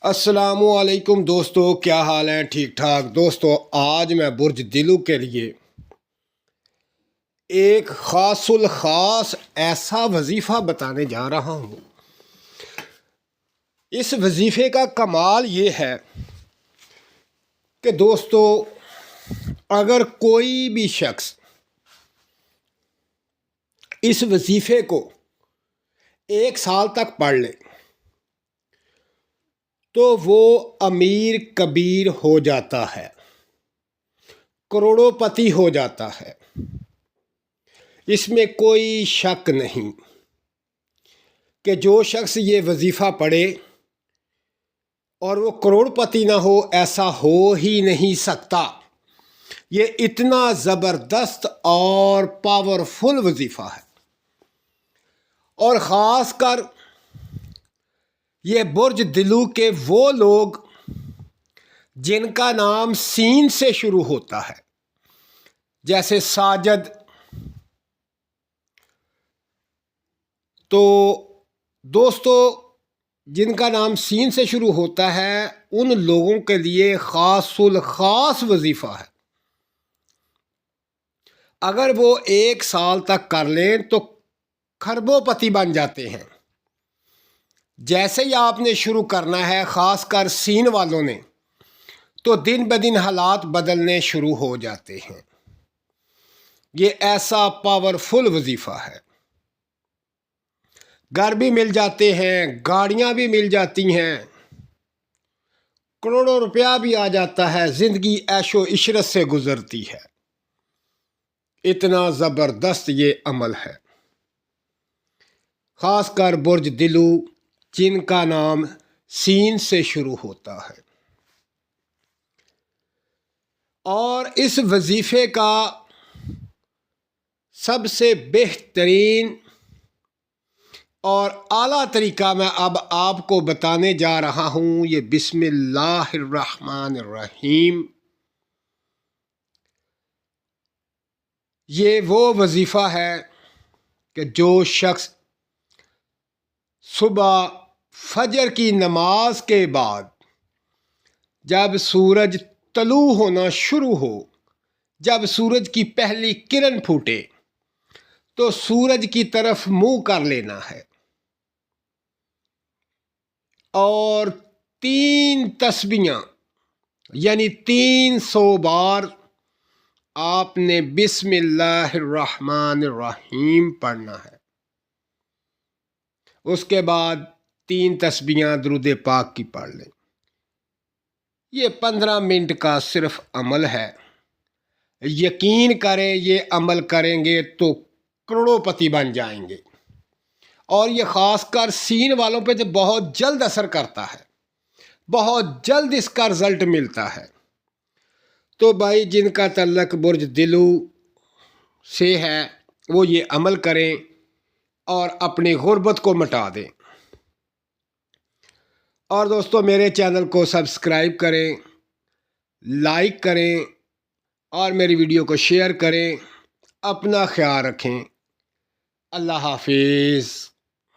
السلام علیکم دوستو، کیا حال ہیں؟ ٹھیک ٹھاک دوستو، آج میں برج دلو کے لیے ایک خاص الخاص ایسا وظیفہ بتانے جا رہا ہوں۔ اس وظیفے کا کمال یہ ہے کہ دوستو، اگر کوئی بھی شخص اس وظیفے کو 1 سال تک پڑھ لے تو وہ امیر کبیر ہو جاتا ہے، کروڑوں پتی ہو جاتا ہے۔ اس میں کوئی شک نہیں کہ جو شخص یہ وظیفہ پڑھے اور وہ کروڑ پتی نہ ہو، ایسا ہو ہی نہیں سکتا۔ یہ اتنا زبردست اور پاورفل وظیفہ ہے، اور خاص کر یہ برج دلو کے وہ لوگ جن کا نام سین سے شروع ہوتا ہے، جیسے ساجد، تو دوستو جن کا نام سین سے شروع ہوتا ہے ان لوگوں کے لیے خاص الخاص وظیفہ ہے۔ اگر وہ 1 سال تک کر لیں تو کھربوں پتی بن جاتے ہیں۔ جیسے ہی آپ نے شروع کرنا ہے، خاص کر سین والوں نے، تو دن بدن حالات بدلنے شروع ہو جاتے ہیں۔ یہ ایسا پاورفل وظیفہ ہے، گھر بھی مل جاتے ہیں، گاڑیاں بھی مل جاتی ہیں، کروڑوں روپیہ بھی آ جاتا ہے، زندگی عیش و عشرت سے گزرتی ہے۔ اتنا زبردست یہ عمل ہے، خاص کر برج دلو جن کا نام سین سے شروع ہوتا ہے۔ اور اس وظیفے کا سب سے بہترین اور اعلیٰ طریقہ میں اب آپ کو بتانے جا رہا ہوں۔ یہ بسم اللہ الرحمن الرحیم، یہ وہ وظیفہ ہے کہ جو شخص صبح فجر کی نماز کے بعد جب سورج طلوع ہونا شروع ہو، جب سورج کی پہلی کرن پھوٹے تو سورج کی طرف منہ کر لینا ہے، اور 3 تسبیحاں یعنی 300 بار آپ نے بسم اللہ الرحمن الرحیم پڑھنا ہے۔ اس کے بعد 3 تسبیحاں درود پاک کی پڑھ لیں۔ یہ 15 منٹ کا صرف عمل ہے۔ یقین کریں، یہ عمل کریں گے تو کروڑوں پتی بن جائیں گے، اور یہ خاص کر سین والوں پہ تو بہت جلد اثر کرتا ہے، بہت جلد اس کا رزلٹ ملتا ہے۔ تو بھائی جن کا تعلق برج دلو سے ہے وہ یہ عمل کریں اور اپنی غربت کو مٹا دیں۔ اور دوستو میرے چینل کو سبسکرائب کریں، لائک کریں اور میری ویڈیو کو شیئر کریں۔ اپنا خیال رکھیں۔ اللہ حافظ۔